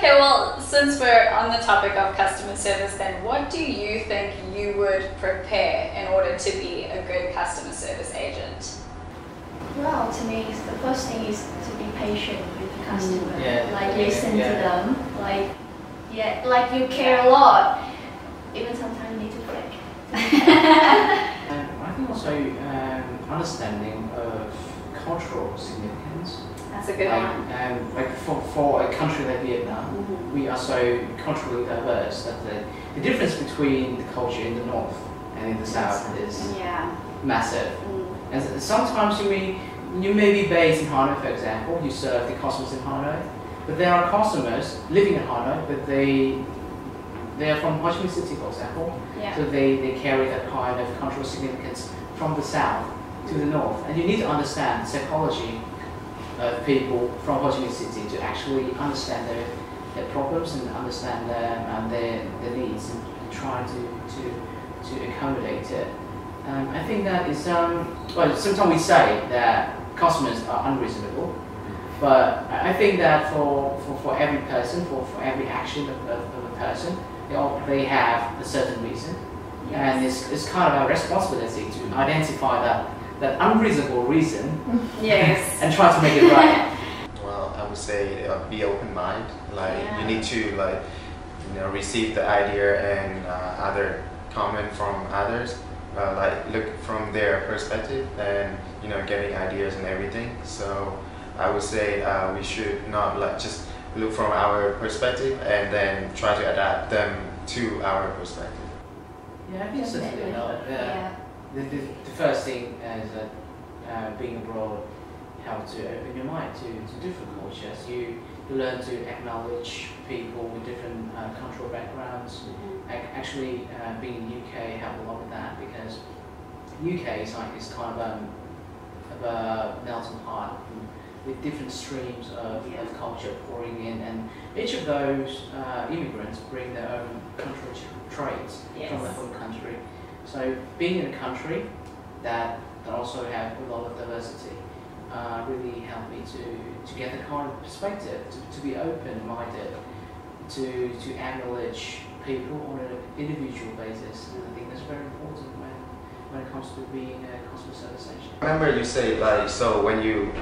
Okay, well, since we're on the topic of customer service, then what do you think you would prepare in order to be a good customer service agent? Well, to me, the first thing is to be patient with the customer. Listen to them. Like you care a lot. Even sometimes you need to fake. I think also understanding of cultural significance. That's a good one. Like for a country like Vietnam, we are so culturally diverse that the difference between the culture in the north and in the south is massive. And sometimes you may be based in Hanoi, for example, you serve the customers in Hanoi, but there are customers living in Hanoi, but they are from Ho Chi Minh City, for example, so they carry that kind of cultural significance from the south to the north. And you need to understand the psychology of people from Ho Chi Minh City to actually understand their problems and understand their needs and try to accommodate it. I think that is, well, sometimes we say that customers are unreasonable, but I think that for every person, for every action of a person, they have a certain reason. And it's kind of our responsibility to identify that unreasonable reason and try to make it right. Well, I would say be open-minded. You need to receive the idea and other comment from others. Look from their perspective and getting ideas and everything. So I would say we should not just look from our perspective and then try to adapt them to our perspective. Yeah, I think certainly. The first thing is that being abroad helps to open your mind to different cultures. You learn to acknowledge people with different cultural backgrounds. Actually, being in the UK helped a lot with that, because UK is kind of a melting pot with different streams of culture pouring in, and each of those immigrants bring their own cultural traits from their home country. So being in a country that also have a lot of diversity really helped me to get the kind of perspective, to be open-minded, to acknowledge people on an individual basis. And I think that's very important when it comes to being a customer service agent. I remember you say so when you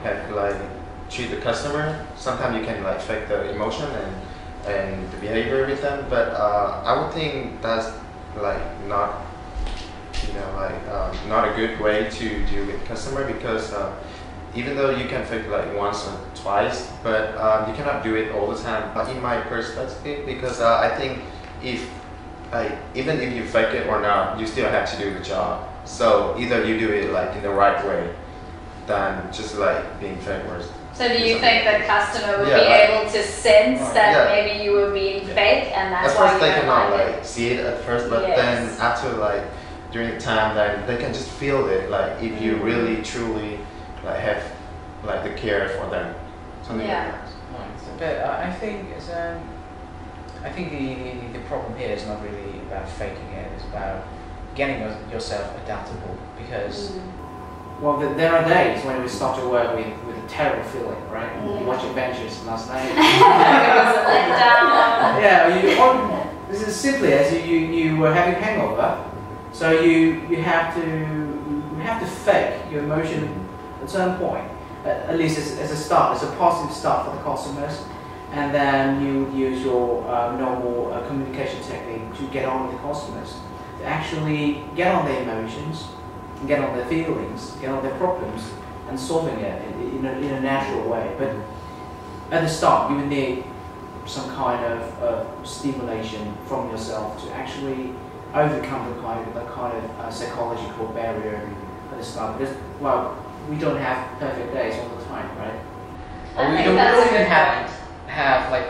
have treat the customer, sometimes you can fake the emotion and the behavior with them, but I would think that's not not a good way to deal with customer, because even though you can fake once or twice, but you cannot do it all the time. In my perspective, because I think even if you fake it or not, you still have to do the job. So either you do it in the right way than just being fake or. So do you think the customer would be able to sense that maybe you were being fake, and that's why you don't like it? At first they cannot see it at first, but then after during the time, then they can just feel it. If you really truly have the care for them, something like that. But I think the problem here is not really about faking it. It's about getting yourself adaptable, because well, there are days when we start to work with a terrible feeling, right? You watch Adventures last night. This is simply as you were having hangover, so you have to fake your emotion at some point, at least as a start, as a positive start for the customers, and then you use your normal communication technique to get on with the customers, to actually get on their emotions, and get on their feelings, get on their problems, and solving it in a natural way. But at the start, you would need some kind of stimulation from yourself to actually overcome the kind of psychological barrier at the start. Because, well, we don't have perfect days all the time, right? We don't even have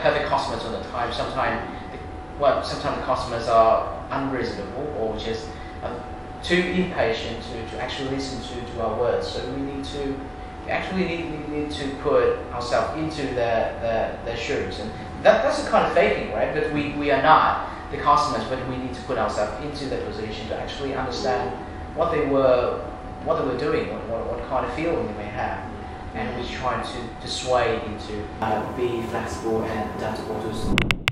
perfect customers all the time. Sometimes the customers are unreasonable or just too impatient to actually listen to our words. So we need to need to put ourselves into their shoes, and that's a kind of faking, right? But we are not the customers, but we need to put ourselves into their position to actually understand what they were doing, what kind of feeling they may have. and we try to sway into be flexible and adaptable to